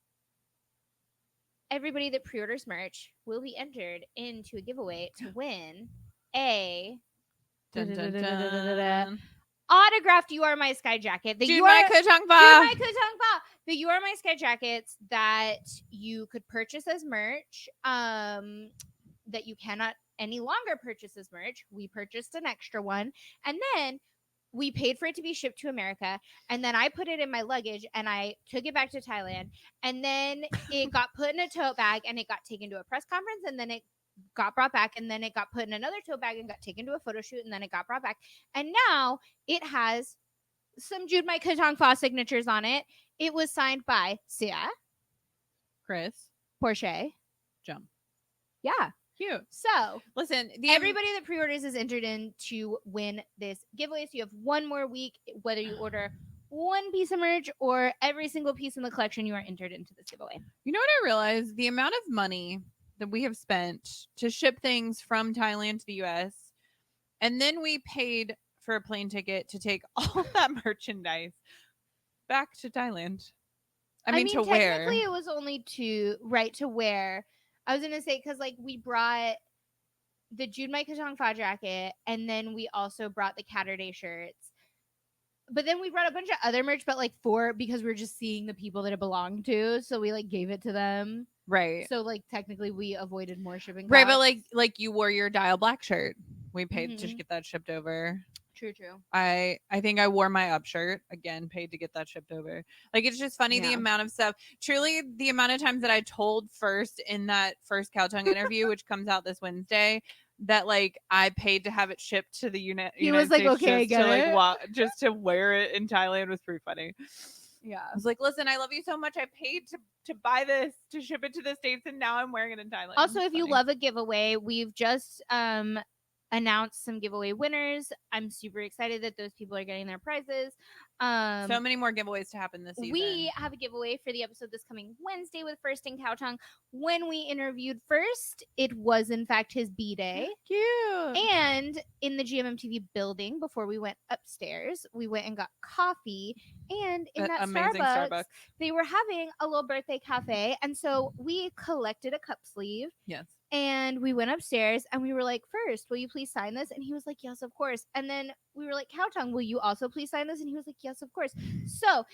Everybody that pre-orders merch will be entered into a giveaway to win a Dun, dun, dun. autographed You Are My Sky jacket. The You Are My The You Are My Sky jackets that you could purchase as merch. That you cannot any longer purchase as merch. We purchased an extra one, and then we paid for it to be shipped to America, and then I put it in my luggage and I took it back to Thailand, and then it got put in a tote bag and it got taken to a press conference, and then it got brought back, and then it got put in another tote bag and got taken to a photo shoot, and then it got brought back, and now it has some Jude Mike Katong Fa signatures on it. It was signed by Sia, Chris, Porsche, Jump. Yeah. Cute. So, listen, everybody that pre-orders is entered in to win this giveaway. So you have one more week, whether you order one piece of merch or every single piece in the collection, you are entered into this giveaway. You know what I realized? The amount of money that we have spent to ship things from Thailand to the US, and then we paid for a plane ticket to take all that merchandise back to Thailand. I mean, to technically wear. it was only to wear. I was gonna say because like we brought the Jude My Katong Fa jacket, and then we also brought the Catterday shirts. But then we brought a bunch of other merch, but like because we are just seeing the people that it belonged to, so we like gave it to them. Right. So like technically we avoided more shipping costs. Right, but like you wore your Dial Black shirt. We paid to Mhm. get that shipped over. True. I think I wore my up shirt again, paid to get that shipped over. Like it's just funny the Yeah. amount of stuff. Truly, the amount of times that I told first in that first Cow Tongue interview, which comes out this Wednesday, that like I paid to have it shipped to the He was United like, States "Okay, I just get to it." like just to wear it in Thailand was pretty funny. Yeah. I was like, listen, I love you so much. I paid to buy this to ship it to the States, and now I'm wearing it in Thailand. Also, It's if you funny. love a giveaway, we've just announced some giveaway winners. I'm super excited that those people are getting their prizes. So many more giveaways to happen this season. We have a giveaway for the episode this coming Wednesday with First and Cow Tongue. When we interviewed First, it was in fact his B-day. Cute. And in the GMMTV building, before we went upstairs, we went and got coffee. And in that amazing Starbucks, they were having a little birthday cafe. And so we collected a cup sleeve. Yes. And we went upstairs and we were like, First, will you please sign this? And he was like, yes, of course. And then we were like, Cow Tongue, will you also please sign this? And he was like, yes, of course. So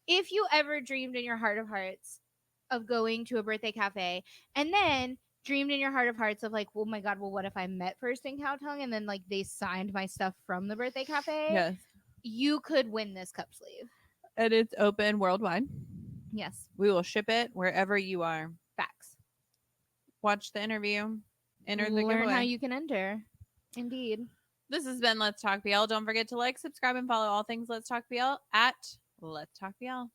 if you ever dreamed in your heart of hearts of going to a birthday cafe and then dreamed in your heart of hearts of like, oh my God, well, what if I met First in Cow Tongue and then like they signed my stuff from the birthday cafe? Yes. You could win this cup sleeve. And it's open worldwide. Yes. We will ship it wherever you are. Facts. Watch the interview. Enter the Learn giveaway. how you can enter. Indeed. This has been Let's Talk BL. Don't forget to like, subscribe, and follow all things Let's Talk BL at Let's Talk BL.